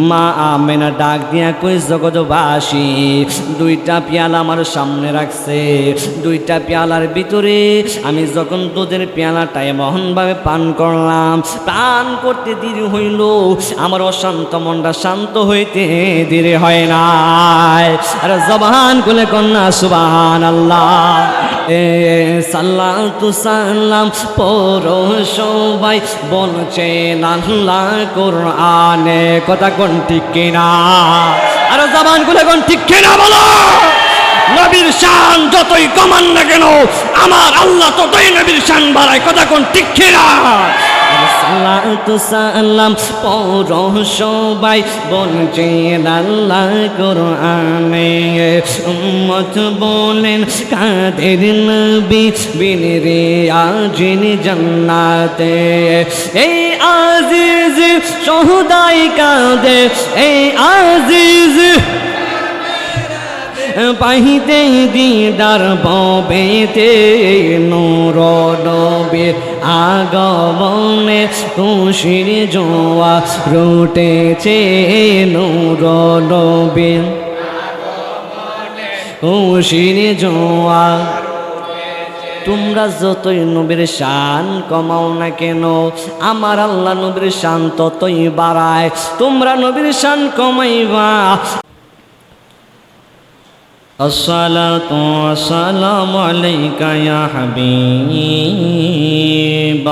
মা আমেনা ডাক দিয়া কই জগৎবাসী, দুইটা পেয়ালা আমার সামনে রাখছে, দুইটা পেয়ালার ভিতরে আমি যখন দুধের পেয়ালাটা এমনভাবে পান করলাম, পান করতে দেরি হইল, আমার অশান্ত মনটা শান্ত হইতে দেরি হয় নাই। আর জবান খুলে কন্যা সুবহানাল্লাহ। সাল্লাতু সালাম পড়ো সবাই বলছেন আল্লাহ কোরআনে, কথা কোন ঠিক কিনা? আর জবান খুলে কোন ঠিক কিনা বলো। নবীর শান যতই কমান না কেন আমার আল্লাহ ততই নবীর শান বাড়ায়, কথা কোন ঠিক কিনা? সাল্লাতু সালাম পড়ো সবাই বলছেন আল্লাহ কোরআনে, উম্মত বলেন কাদের নবী বিন রে আজিন জান্নাতে। এই আজিজ সহুদাই কাঁদে, এই আজিজ পাহিতে দিদার ববেতে, নূর নবীর আগমনে খুশির জোয়া রুটেছে, নূর নবীর খুশির জোয়া। তোমরা যতই নবীর শান কমাও না কেন আমার আল্লাহ নবীর শান ততই বাড়ায়, তোমরা নবীর শান কমাইবা। الصلاة والسلام عليك يا حبيب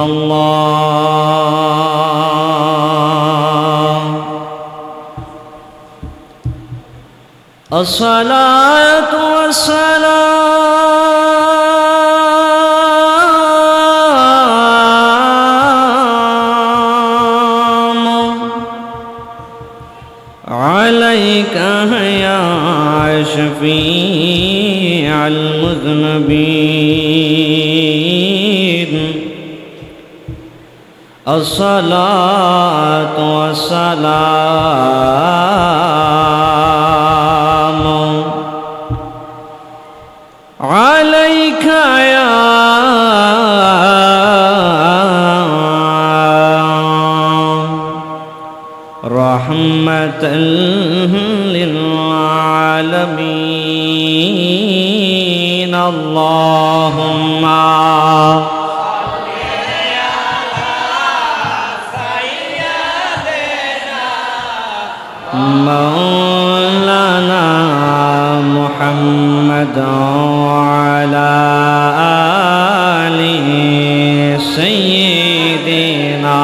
الله. الصلاة والسلام عليك يا شفيع المذنبين. الصلاة والسلام عليك يا رحمة للعالمين. اللهم مولانا محمد وعلى آله سيدنا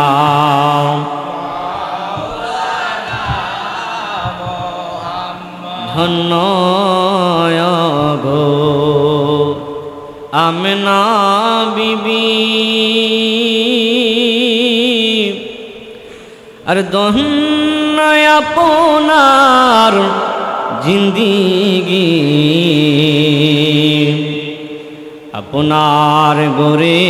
ধন্য গো আমেনা বিবি, আর ধন্য আপনার জিন্দিগি, আপনার গোরে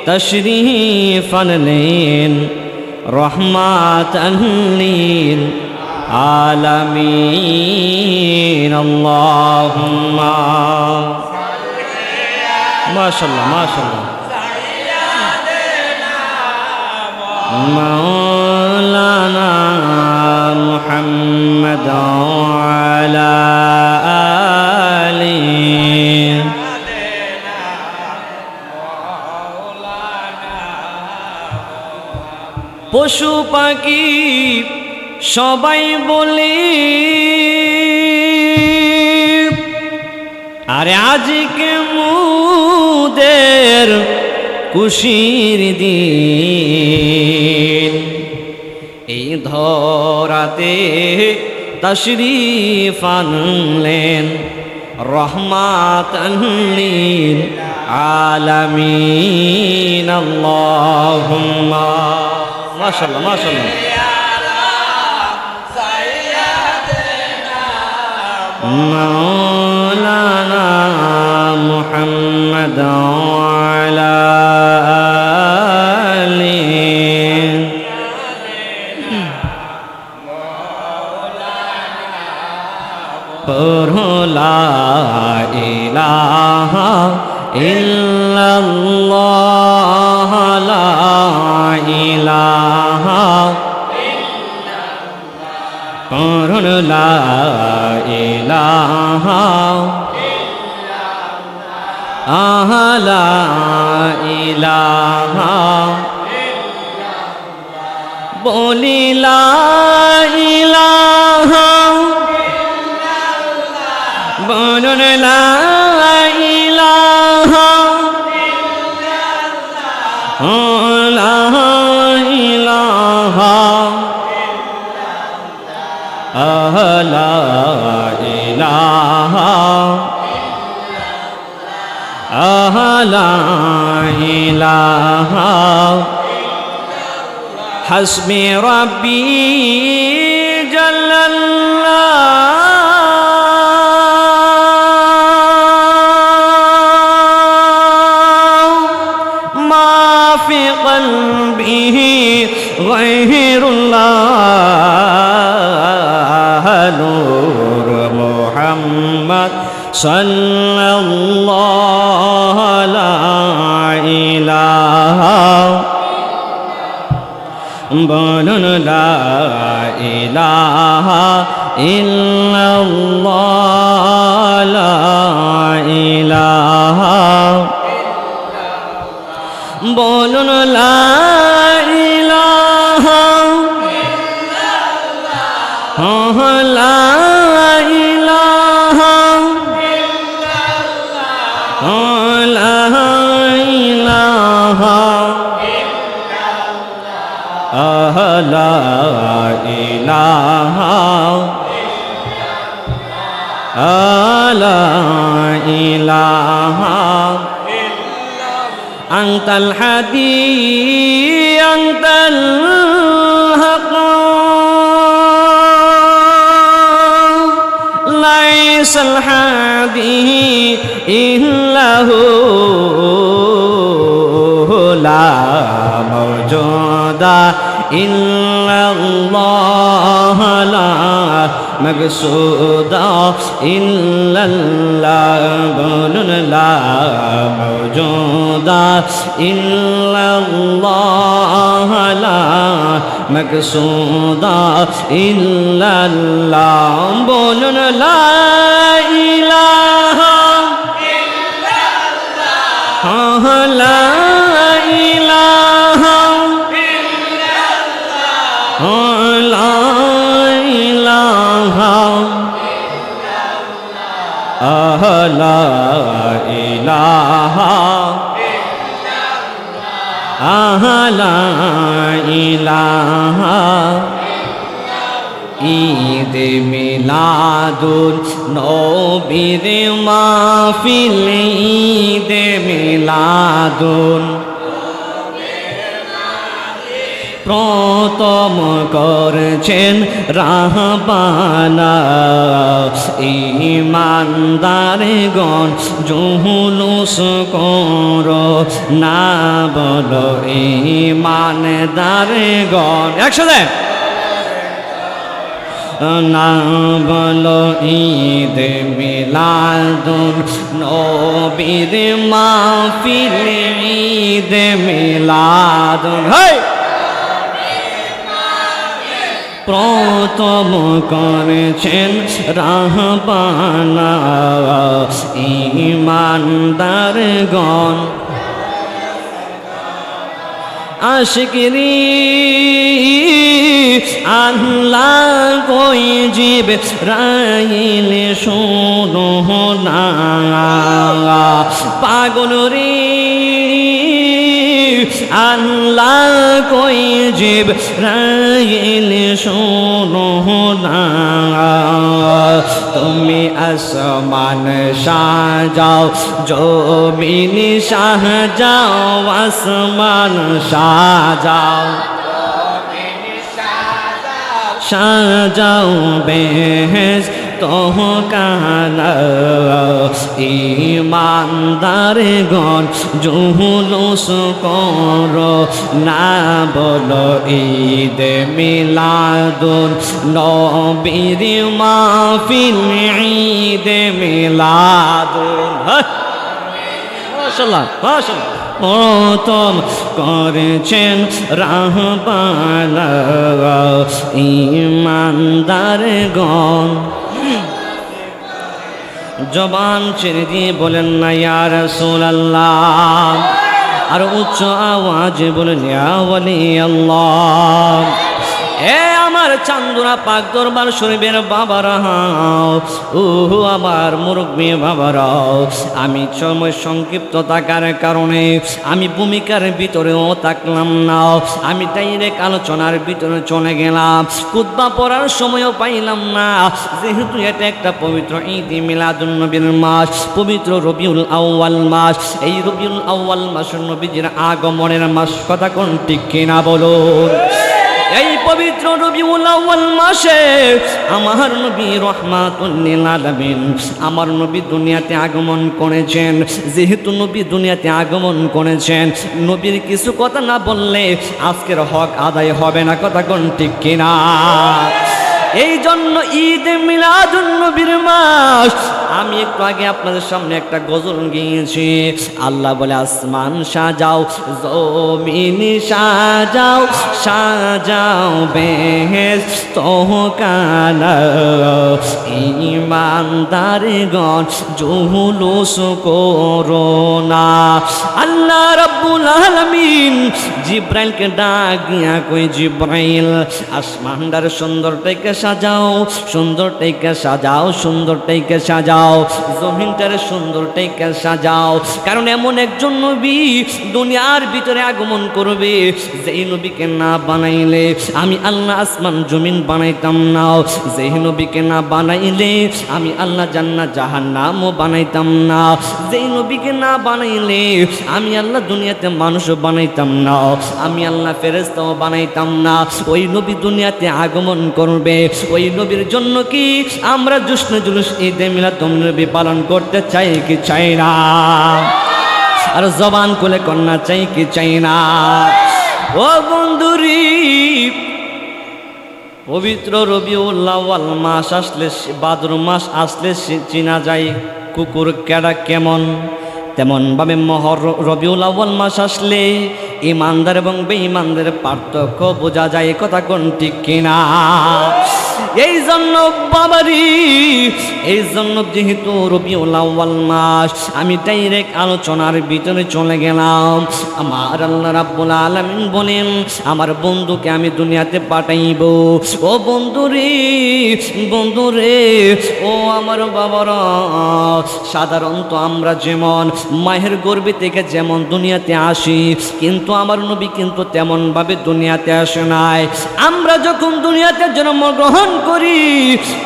তশরীফ আনলেন রহমাতান লিল আলামিন. আল্লাহুম্মা মাশাআল্লাহ মাশাআল্লাহ মাওলানা মুহাম্মদ ওয়ালা আলিহি. পশু পাখি সবাই বলে আরে আজকে মুদের খুশির দিন, এই ধরাতে তশরীফ আনলেন রহমাতান লিল আলামিন. আল্লাহুম্মা মাশাআল্লাহ মাশাআল্লাহ مولانا محمد وعلى آله. لا إله إلا الله لا إله করুন লা ইলাহা লা ইলাহা বলি লা ইলাহা বলুন লা ইলাহা লা ইলাহা লা ইলাহা লা ইলাহা হাসবি রাব্বি জাল্লাল্লাহ মা ফি কলবিহি গায়রুল্লাহ নূর মুহাম্মদ সাল্লাল্লাহু লা ইলাহা বলুন লা ইলাহা ইল্লাল্লাহ লা ইলাহা বলুন লা ইলাহা লা ইলাহা লা ইলাহা لا إله لا إله أنت الحدي أنت الحق ليس الحدي إلا هو لا موجود إلا الله لا مقصود إلا الله بلن لا موجود إلا الله لا مقصود إلا الله بلن لا إله إلا الله لا إله لا إله لا إله لا إله ঈদ মিলাদুন নবীর মাহফিল ঈদ মিলাদুন প্রথম করছেন রাহবানা ঈমানদারগণ জুলুস করো না বলো ঈমানদারগণ একসাথে না বলো ঈদ মিলাদুন নবীর মাহফিল ঈদ মিলাদুন হাই প্রথম করেছেন রাহবানা ঈমানদারগণ আশিকরি আল্লাহ কই জীব রাইল শোনো না পাগল রে আল্লাহ কই জীব রাইল শোনো না তুমি আসমান সাজাও জমিন সাজাও আসমান সাজাও সাজাও বেহেস তোহ কানা ঈমানদারগণ জুলুস করো না বলো ঈদ মিলাদুন নবীর মাহফিল ঈদ মিলাদুন মাশাআল্লাহ মাশাআল্লাহ প্রথম করেছেন রাহবালা ঈমানদারগণ। জবান ছেড়ে দিয়ে বলেন না ইয়া রাসূলুল্লাহ, আর উচ্চ আওয়াজে বলেন ইয়া ওয়ালি আল্লাহ। এ আমার চান্দুরা পাক দরবার শরীফের বাবারা, ও আমার মুরব্বী বাবারা, আমি সময় সংক্ষিপ্ত থাকার কারণে আমি ভূমিকার ভিতরেও থাকলাম না, আমি ডাইরেক্ট আলোচনার ভিতরে চলে গেলাম। খুতবা পড়ার সময়ও পাইলাম না, যেহেতু এটা একটা পবিত্র ঈদ মিলাদুন নবীর মাস, পবিত্র রবিউল আউয়াল মাস। এই রবিউল আউয়াল মাসের নবীজির আগমনের মাস, কথা কোন ঠিক কিনা বলুন? এই পবিত্র রবিউল আউয়াল মাসে আমার নবী রাহমাতুল লিল আলামিন, আমার নবী দুনিয়াতে আগমন করেছেন। যেহেতু নবী দুনিয়াতে আগমন করেছেন, নবীর কিছু কথা না বললে আজকের হক আদায় হবে না, কথা কোন ঠিক কিনা? এই জন্য ঈদ মিলাদুন নবীর মাস। আমি একটু আগে আপনাদের সামনে একটা গজল গেয়েছি। আল্লাহ বলে আসমান সাজাও, জমিন সাজাও, সাজাও বেহেশত খানা, ঈমানদারগণ জুলুস করো না। আল্লাহ রাব্বুল আলামিন জিব্রাইলকে ডাক দিয়া কই, জিব্রাইল আসমানদার সুন্দরটাকে সাজাও, সুন্দরটাকে সাজাও, সুন্দরটাকে সাজাও, জমিনটার সুন্দরটাকে সাজাও। কারণ এমন একজন নবী দুনিয়ার ভিতরে আগমন করবে, যেই নবীকে না বানাইলে আমি আল্লাহ আসমান জমিন বানাইতাম না, যেই নবীকে না বানাইলে আমি আল্লাহ জান্নাত জাহান্নামও বানাইতাম না, যেই নবীকে না বানাইলে আমি আল্লাহ দুনিয়াতে মানুষ বানাইতাম না, আমি আল্লাহ ফেরেশতাও বানাইতাম না। ওই নবী দুনিয়াতে আগমন করবে, ওই নবীর জন্য কি আমরা জশ্নে জুলুস ঈদে মিলাদুন নবী পালন করতে চাই কি চাই না? আর জবান খুলে কন্যা চাই কি চাই না? ও বন্ধুরি, পবিত্র রবিউল আউয়াল মাস আসলে, ভাদ্র মাস আসলে চিনা যায় কুকুর কেডা কেমন। তেমনভাবে রবিউল আউয়াল মাস আসলে ইমানদার এবং বেঈমানদের পার্থক্য বোঝা যায়, কথা কোন ঠিক কিনা? এই জন্য বাবারি, এই জন্য যেহেতু রবিউল আউয়াল মাস, আমি ডাইরেক্ট আলোচনার ভিতরে চলে গেলাম। আমার আল্লাহ রাব্বুল আলামিন বলেন, আমার বন্ধুকে আমি দুনিয়াতে পাঠাইব। ও বন্ধুরে, বন্ধুরে, ও আমার বাবারা, সাধারণত আমরা যেমন মায়ের গর্ভে থেকে যেমন দুনিয়াতে আসি, কিন্তু আমার নবী কিন্তু তেমনভাবে দুনিয়াতে আসে নাই। আমরা যখন দুনিয়াতে জন্মগ্রহণ করি,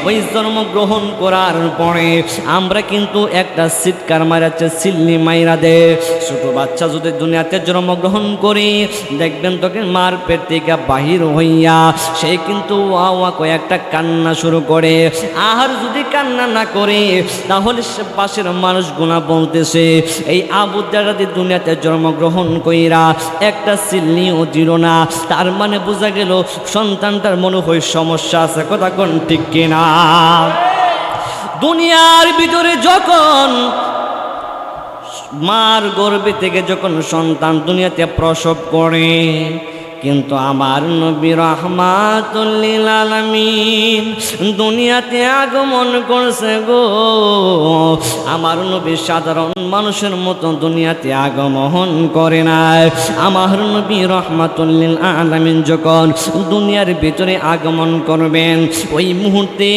ওই জন্মগ্রহণ করার পরে আমরা কিন্তু একটা সিটকার মারাচ্ছে, সিল্লি মাইরা দে। ছোট বাচ্চা যদি দুনিয়াতে জন্মগ্রহণ করি, দেখবেন তোকে মার পেট থেকে বাহির হইয়া সে কিন্তু ওয়া ওয়া করে একটা কান্না শুরু করে। আর যদি কান্না না করে, তাহলে সে পাশের মানুষগুলা বলতেছে, এই আবু দারাদি দুনিয়াতে জন্মগ্রহণ কইরা একটা সিল্লিও দিল না, তার মানে বোঝা গেল সন্তানটার মনে হয় সমস্যা আছে, কথা কোন ঠিক কিনা? দুনিয়ার ভিতরে যখন মার গর্ভে থেকে যখন সন্তান দুনিয়াতে প্রসব করে, কিন্তু আমার নবী রাহমাতুল লিল আলামিন দুনিয়াতে আগমন করছে গো। আমার নবী সাধারণ মানুষের মতো দুনিয়াতে আগমন করে নাই। আমার নবী রাহমাতুল লিল আলামিন যখন দুনিয়ার ভিতরে আগমন করবেন, ওই মুহূর্তে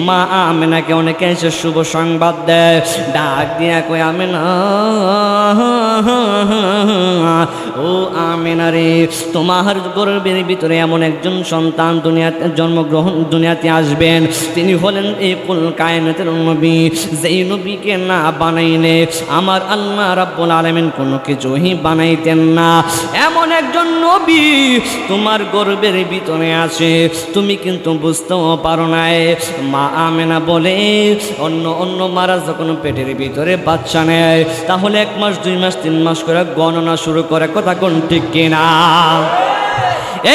মা আমেনাকে অনেকে এসে শুভ সংবাদ দেয়, ডাক দিয়া কয়, আমেনা, ও আমেনা রে, তোমার গর্ভের ভিতরে এমন একজন সন্তান দুনিয়াতে জন্মগ্রহণ দুনিয়াতে আসবেন, তিনি হলেন এই কুল কায়নাতের নবী, যেই নবীকে না বানাইলে আমার আল্লাহ রাব্বুল আলামিন কোনো কিছুই বানাইতেন না। এমন একজন নবী তোমার গর্ভের ভিতরে আছে, তুমি কিন্তু বুঝতেও পারো নাই। মা আমেনা বলে, অন্য অন্য মারা যখন পেটের ভিতরে বাচ্চা নেয়, তাহলে 1 মাস 2 মাস 3 মাস করে গণনা শুরু করে, কথা কোন ঠিক কিনা?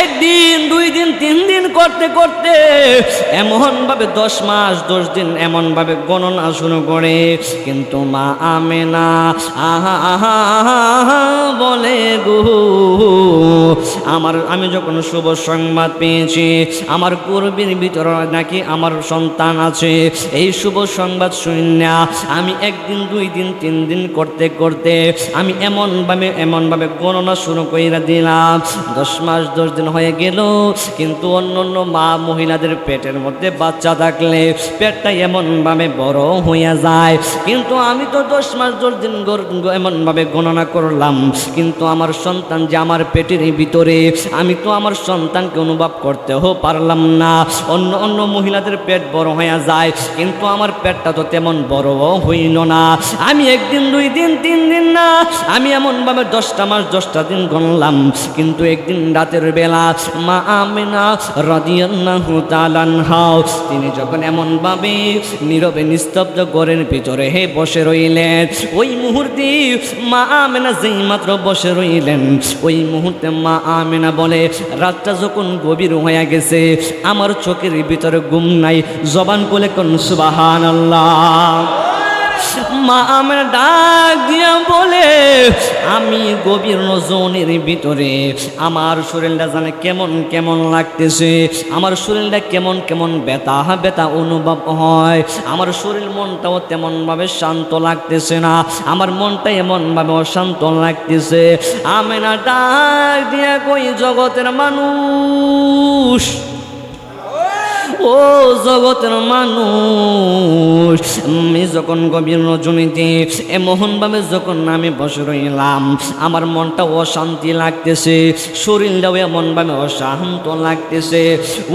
একদিন 2 দিন 3 দিন করতে করতে এমনভাবে 10 মাস 10 দিন এমনভাবে গণনা শুরু করে, কিন্তু মা আমেনা আহা আহা আহা বলে গো, আমি যখন শুভ সংবাদ পেয়েছি আমার গর্ভের ভিতরে নাকি আমার সন্তান আছে, এই শুভ সংবাদ শুনিয়া আমি 1 দিন 2 দিন 3 দিন করতে করতে আমি এমনভাবে গণনা শুরু করে দিলাম। 10 মাস 10 দিন হয়ে গেল, কিন্তু অন্য মা মহিলাদের পেটের মধ্যে বাচ্চা থাকলে পেটটা এমনভাবে বড় হইয়া যায়, কিন্তু আমি তো 10 মাস 10 দিন এমনভাবে গণনা করলাম, কিন্তু আমার সন্তান যে আমার পেটের ভিতরে, আমি তো আমার সন্তানকে অনুভব করতেও পারলাম না। অন্য মহিলাদের পেট বড় হয়ে যায়, কিন্তু আমার পেটটা তো তেমন বড়ও হইল না। আমি 1 দিন 2 দিন 3 দিন না, আমি এমনভাবে 10টা মাস 10টা দিন গণলাম, কিন্তু একদিন রাতের বেলা মা আমেনা রাদিয়াল্লাহু তাআলা আনহা তিনি যখন এমনভাবে নীরবে নিস্তব্ধ ঘরের ভিতরে বসে রইলেন, ওই মুহূর্তে মা আমেনা যেই মাত্র বসে রইলেন, ওই মুহূর্তে মা আমেনা বলে, রাতটা যখন গভীর হয়ে গেছে আমার চোখের ভিতরে ঘুম নাই, জবান খুলে কোন সুবহানাল্লাহ। মা আমেনা ডাক দিয়া বলে, আমি গভীর রজনীর ভিতরে আমার শরীরটা জানে কেমন কেমন লাগতেছে, আমার শরীরটা কেমন কেমন ব্যথা অনুভব হয়, আমার শরীর মনটাও তেমনভাবে শান্ত লাগতেছে না, আমার মনটা এমনভাবে অশান্ত লাগতেছে। আমেনা ডাক দিয়া কই, জগতের মানুষ, ও জগতের মানুষ, আমি যখন গভীর রজনীতে এমনভাবে যখন আমি বসে রইলাম, আমার মনটা অশান্তি লাগতেছে, শরীরটাও এমনভাবে অশান্ত লাগতেছে।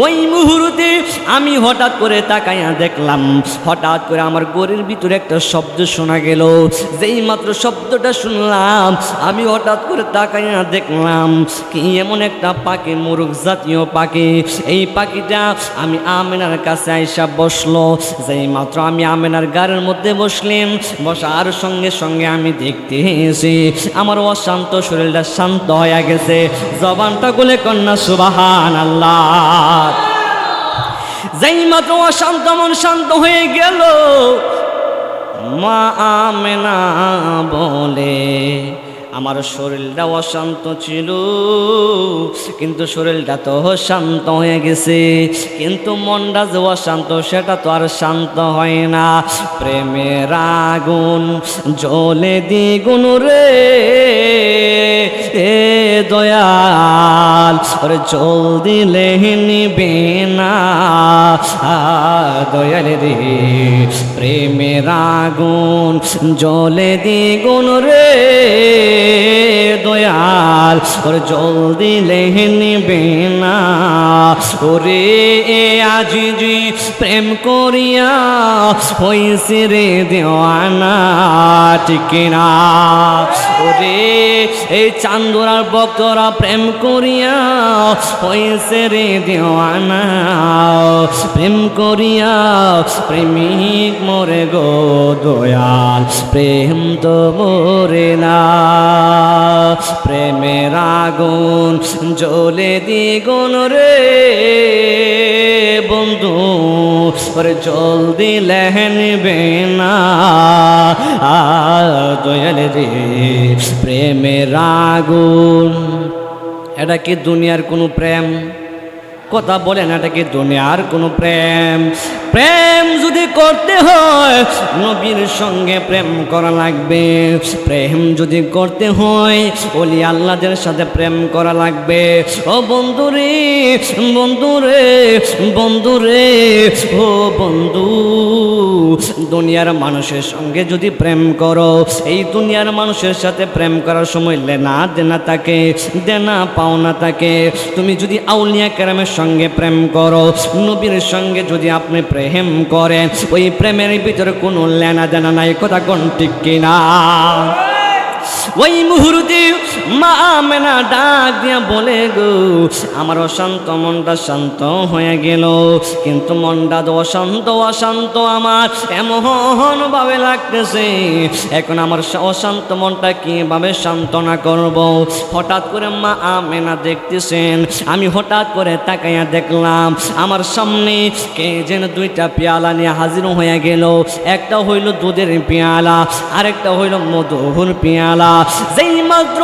ওই মুহূর্তে আমি হঠাৎ করে তাকাইয়া দেখলাম, হঠাৎ করে আমার ঘরের ভিতরে একটা শব্দ শোনা গেল। যেই মাত্র শব্দটা শুনলাম, আমি হঠাৎ করে তাকাইয়া দেখলাম কি এমন একটা পাখি, মোরগ জাতীয় পাখি। এই পাখিটা আমি আমেনার কাছে আইসা বসলো। যেই মাত্র আমি আমেনার গাড়ির মধ্যে বসলেন, বসার সঙ্গে সঙ্গে আমি দেখতেছি আমার অশান্ত শরীরটা শান্ত হয়ে গেছে। জবানটা খুলে কন্যা সুবহানাল্লাহ। যেই মাত্র অশান্ত মন শান্ত হয়ে গেল, মা আমেনা বলে, আমার শরীরটা অশান্ত ছিল, কিন্তু শরীরটা তো শান্ত হয়ে গেছে, কিন্তু মনটা যে অশান্ত সেটা তো আর শান্ত হয় না। প্রেমের আগুন জ্বলে দ্বিগুণ রে এ দয়াল, ওরে জল দিলে নিবে না দয়াল রে। প্রেমের আগুন জ্বলে দ্বিগুণ রে দয়াল, ওরে জল দিলে নিবে না। ওরে আজিজি প্রেম করিয়া হইছে রে দেওয়ানা, ঠিক না? ওরে এই চান্দুরার ভক্তরা প্রেম করিয়া হইছে রে দেওয়ানা, প্রেম করিয়া প্রেমিক মরে গো দয়াল, প্রেম তো মরে না। প্রেমের আগুন জ্বলে দ্বিগুণ রে বন্ধু, ওরে জল দিলে নিবে না দয়াল রে। প্রেমের আগুন, এটা কি দুনিয়ার কোনো প্রেম? কথা বলেন, এটা কি দুনিয়ার কোনো প্রেম? প্রেম যদি করতে হয় নবীর সঙ্গে প্রেম করা লাগবে। প্রেম যদি করতে হয় ওলি আল্লাহদের সাথে প্রেম করা লাগবে। ও বন্ধুরে বন্ধুরে বন্ধুরে ও বন্ধু, দুনিয়ার মানুষের সঙ্গে যদি প্রেম করো, এই দুনিয়ার মানুষের সাথে প্রেম করার সময় লেনা দেনা থাকে, দেনা পাওনা থাকে। তুমি যদি আউলিয়া কেরামের সঙ্গে প্রেম করো, নবীর সঙ্গে যদি আপনি প্রেম করেন, ওই প্রেমের ভিতরে কোনো লেনা দেনা নাই। কথা কোন ঠিক কিনা? ওই মুহূর্তে মা আমেনা ডাক দিয়া বলে গো, আমার অশান্ত মনটা শান্ত হয়ে গেল, কিন্তু মনটা তো অশান্ত অশান্ত আমার এমন ভাবে লাগতেছে। এখন আমার অশান্ত মনটা কিভাবে সান্ত্বনা করব? হঠাৎ করে মা আমেনা দেখতেছেন, আমি হঠাৎ করে তাকাইয়া দেখলাম আমার সামনে কে যেন দুইটা পেয়ালা নিয়ে হাজির হয়ে গেল। একটা হইল দুধের পেয়ালা, আরেকটা হইল মধুর পেয়ালা। যেই মাত্র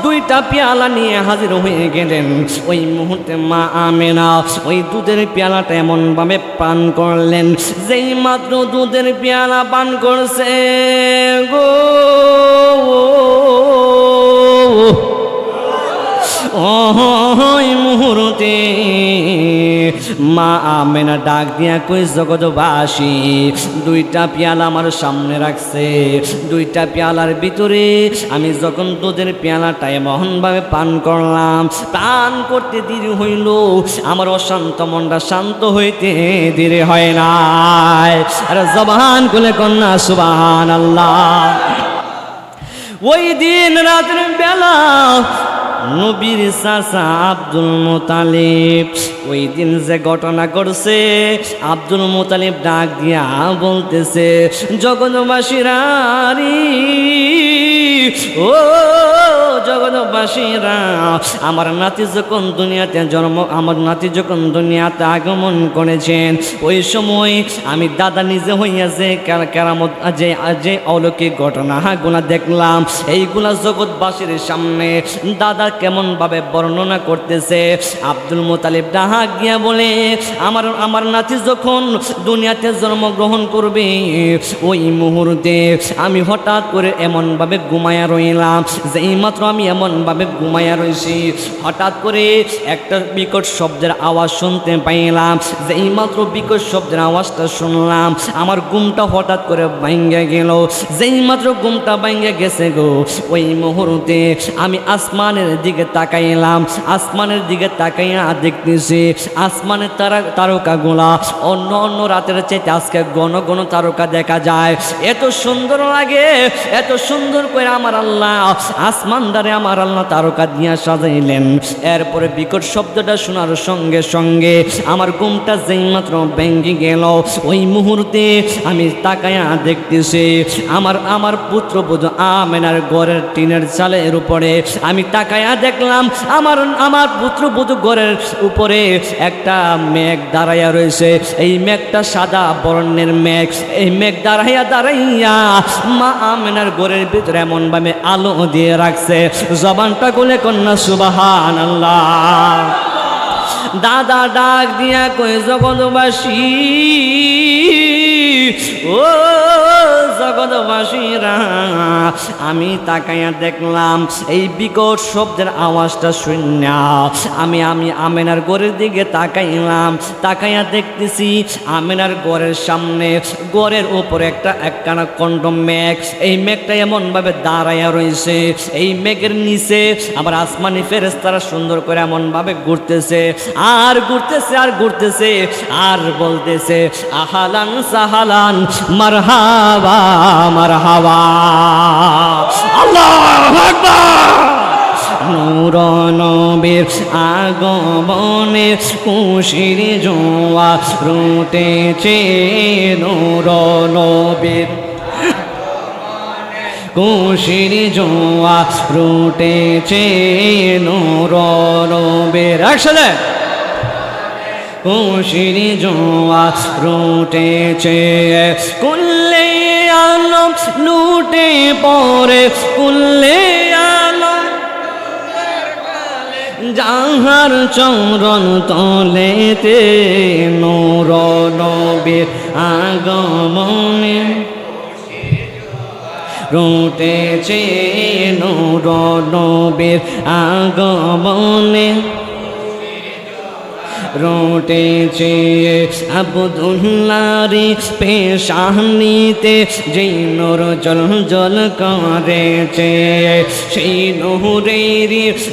দুইটা পেয়ালা নিয়ে হাজির হয়ে গেলেন, ওই মুহূর্তে মা আমেনা ওই দুধের পেয়ালাটা এমন ভাবে পান করলেন, যেই মাত্র দুধের পেয়ালা পান করছে গো, ওই মুহূর্তে মা আমেনা ডাক দিয়া কই, জগৎবাসী দুইটা পেয়ালা আমার সামনে রাখছে, দুইটা পেয়ালার ভিতরে আমি যখন দুধের পেয়ালাটা এমনভাবে পান করলাম, পান করতে দেরি হইল, আমার অশান্ত মনটা শান্ত হইতে দেরি হয় নাই। আর জবান খুলে কন্যা সুবহানাল্লাহ। ওই দিন রাতের বেলা নবীর চাচা আব্দুল মুতালিব ওই দিন যে ঘটনা করছে, আব্দুল মুতালিব ডাক দিয়া বলতেছে, জগৎবাসীরা ও জগৎবাসীরা, আমার নাতি যখন দুনিয়াতে আমার নাতি যখন দুনিয়াতে আগমন করেছেন, ওই সময় আমি দাদা নিজে হইয়াছে কেরামত যে অলৌকিক ঘটনাগুলা দেখলাম, এইগুলা জগৎবাসীর সামনে দাদা কেমন ভাবে বর্ণনা করতেছে। আব্দুল মুতালিব ডাক গিয়া বলে, আমার নাতি যখন দুনিয়াতে জন্মগ্রহণ করবে, ওই মুহূর্তে আমি হঠাৎ করে এমনভাবে ঘুমায়া রইলাম, যে এইমাত্র আমি এমনভাবে ঘুমায়া রয়েছি, হঠাৎ করে একটা বিকট শব্দের আওয়াজ শুনতে পাইলাম, যে এইমাত্র বিকট শব্দের আওয়াজটা শুনলাম, আমার ঘুমটা হঠাৎ করে ভাঙ্গে গেল। যেই মাত্র ঘুমটা ভাঙ্গে গেছে গো, ওই মুহূর্তে আমি আসমানের দিকে তাকাইলাম, আসমানের দিকে তাকাইয়া দেখতেছি আসমানের তারকাগুলা অন্য অন্য রাতের চাইতে আজকে ঘন ঘন তারকা দেখা যায়। এত সুন্দর লাগে, এত সুন্দর করে আমার আল্লাহ আসমানদারে আমার আল্লাহ তারকা দিয়া সাজাইলেন। এরপরে বিকট শব্দটা শোনার সঙ্গে সঙ্গে আমার ঘুমটা যেই মাত্র ভেঙ্গে গেল, ওই মুহূর্তে আমি তাকাইয়া দেখতেছি আমার পুত্রবধূ আমেনার ঘরের টিনের চালের উপরে আমি তাকাইয়া দেখলাম আমার পুত্রবধূ ঘরের উপরে একটা মেঘ দাঁড়াইয়া রয়েছে। এই মেঘটা সাদা বর্ণের মেঘ। এই মেঘ দাঁড়াইয়া মা আমেনার ঘরের ভিতরে এমন ভাবে আলো দিয়ে রাখছে, জবানটা খুলে কন্যা সুবহানাল্লাহ। দাদা ডাক দিয়া কই, জগৎবাসী ও জগৎবাসীরা, আমি তাকাইয়া দেখলাম এই বিকট শব্দের আওয়াজটা শুনিয়া আমি আমেনার ঘরের দিকে তাকাইলাম। তাকাইয়া দেখতেছি আমেনার ঘরের সামনে ঘরের উপরে একখানা কণ্ড মেঘ। এই মেঘটা এমনভাবে দাঁড়াইয়া রয়েছে, এই মেঘের নিচে আবার আসমানি ফেরেশতারা সুন্দর করে এমনভাবে ঘুরতেছে আর ঘুরতেছে আর ঘুরতেছে আর বলতেছে, আহালান সাহালান মারহাবা মারহাবা, আল্লাহু আকবার। নূর নবীর আগমনে খুশির জোয়ার রুটেছে, নূর নবীর খুশির জোয়ার রুটেছে, নূর নবীর একসাথে খুশির জোয়ার রুটেছে। কুল্লে আলম লুটে পড়ে, কুল্লে আলম যাহার চরণ তলেতে, নূর নবীর আগমনে রুটেছে, নূর নবীর আগমনে রুটেছে আব্দুল্লাহরে পেশানিতে যেই নূর জল জল করেছে সেই নূরের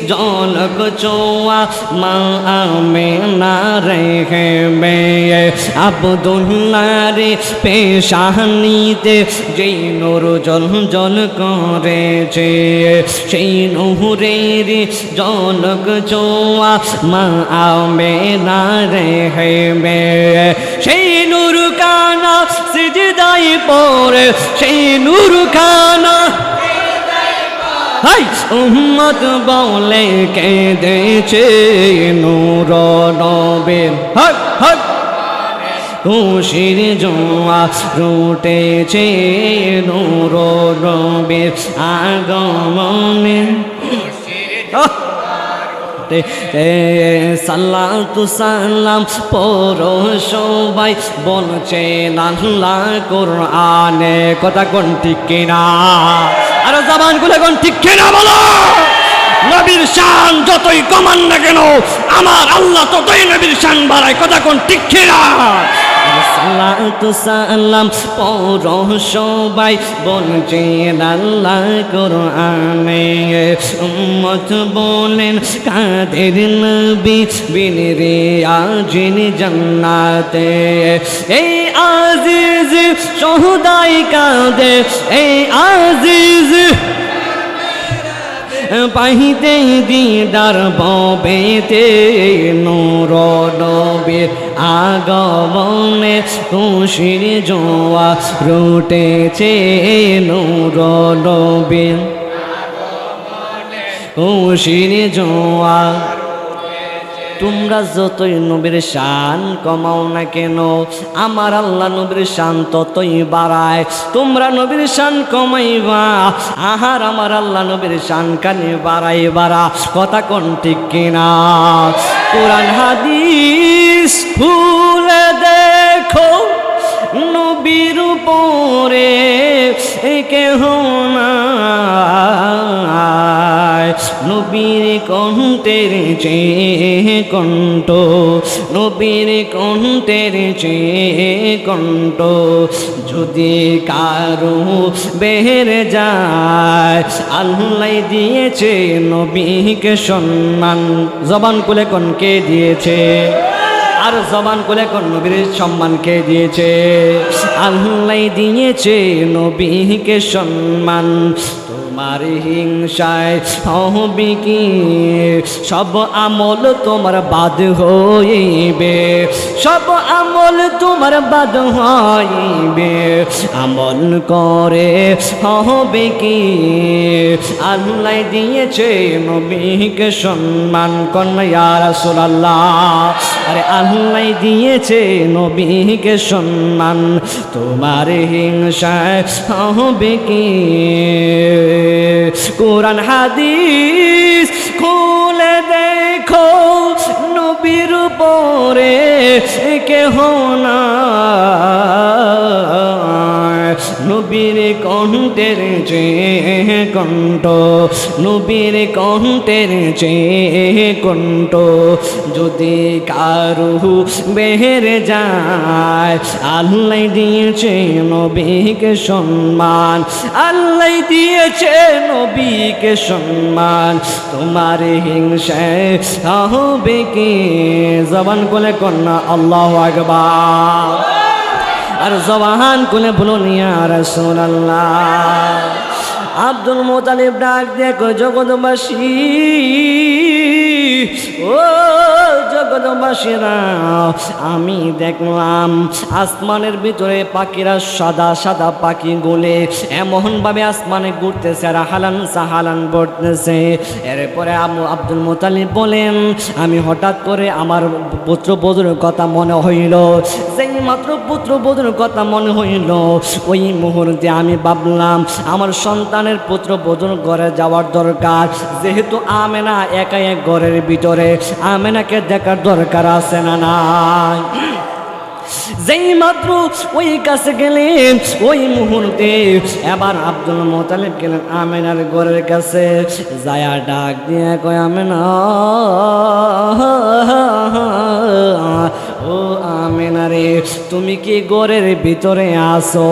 জলক ছোঁয়া মা আমেনা রেখবে আব্দুল্লাহরে পেশানিতে যেই নূর জল জল করেছে সেই নূরের জলক ছোঁয়া মা আমেনা রেখবে সেই নূর কানা সিজদায় পড়ে সেই নূর কানা উম্মত বলে কেঁদেছে নূর নবীর হক হক খুশির জোয়া রুটেছে নূর নবীর আগমনে সাল্লাতু সালাম পড়ো সবাই বলছেন আল্লাহ কোরআনে কথা কোন ঠিক কিনা আর জবান খুলে কোন ঠিক কিনা বলো নবীর শান যতই কমান না কেন আমার আল্লাহ ততই নবীর শান বাড়ায় কথা কোন ঠিক কিনা সাল্লাতু সালাম পড়ো সবাই বলছেন আল্লাহ কোরআনে উম্মত বলেন কাদের নবী বিনরে আজিন জান্নাতে এই আজিজ শহুদাই কাঁদে এই আজিজ পাহিতে দিদার ববেতে নূর নবীর আগমনে খুশির জোয়া রুটেছে নূর নবীর খুশির জোয়া তোমরা যতই নবীর শান কমাও না কেন আমার আল্লাহ নবীর শান ততই বাড়ায় তোমরা নবীর শান কমাইবা আহার আমার আল্লাহ নবীর শান কানে বাড়া কথা কোন ঠিক কিনা কোরআন হাদিস খুলে দেখো নবীর উপরে কেহ নাই নবীর কণ্ঠের চেয়ে কণ্ঠ নবীর কণ্ঠের চেয়ে কণ্ঠ যদি কারো বের যায় আল্লাহ দিয়েছে নবীকে সম্মান জবান খুলে কোনকে দিয়েছে আর জবান খুলে কোন নবীর সম্মানকে দিয়েছে আল্লাহ দিয়েছে নবীকে সম্মান তোমার হিংসায় হবে কি সব আমল তোমার বাদ হইবে সব আমল তোমার বাদ হইবে আমল করে হবে কি আল্লাহ দিয়েছে নবীকে সম্মান কন্যা ইয়া রাসূলুল্লাহ আরে আল্লাহ দিয়েছে নবীকে সম্মান তোমার হিংসায় হবে কি কোরআন হাদিস খুলে দেখো নবীর উপরে কেহ না নবীর কণ্ঠের চেয়ে কণ্ঠ নবীর কণ্ঠের চেয়ে কণ্ঠ যদি কারু বের যায় আল্লাহ দিয়েছে নবীকে সম্মান আল্লাহ দিয়েছে নবীকে সম্মান তোমার হিংসায় হবে কি জবান কোলে কন্যা আল্লাহু আকবার আর জবান কোলে বলুন ইয়া রাসূলুল্লাহ আব্দুল মুতালিব ডাক দেখো জগৎবাসী ও জগৎবাসীরা আমি দেখলাম আসমানের ভিতরে পাখিরা সাদা সাদা পাখি গুলে এমনভাবে আসমানে ঘুরতেছে আর হালান সাহালান পড়তেছে এরপরে আব্দুল মুতালিব বলেন আমি হঠাৎ করে আমার পুত্রবধূর কথা মনে হইল যেই মাত্র পুত্রবধূর কথা মনে হইল ওই মুহূর্তে আমি ভাবলাম আমার সন্তানের পুত্রবধূর ঘরে যাওয়ার দরকার যেহেতু আমেনা একা এক ঘরের ভিতরে আমেনাকে দেখার দরকার আছে না নাই যেই মাত্র ওই কাছে গেলেন ওই মুহূর্তে এবার আব্দুল মোতালেব গেলেন আমেনার ঘরের কাছে, যায়া ডাক দিয়ে কয় আমেনা, ও আমেনা রে, তুমি কি ঘরের ভিতরে আসো?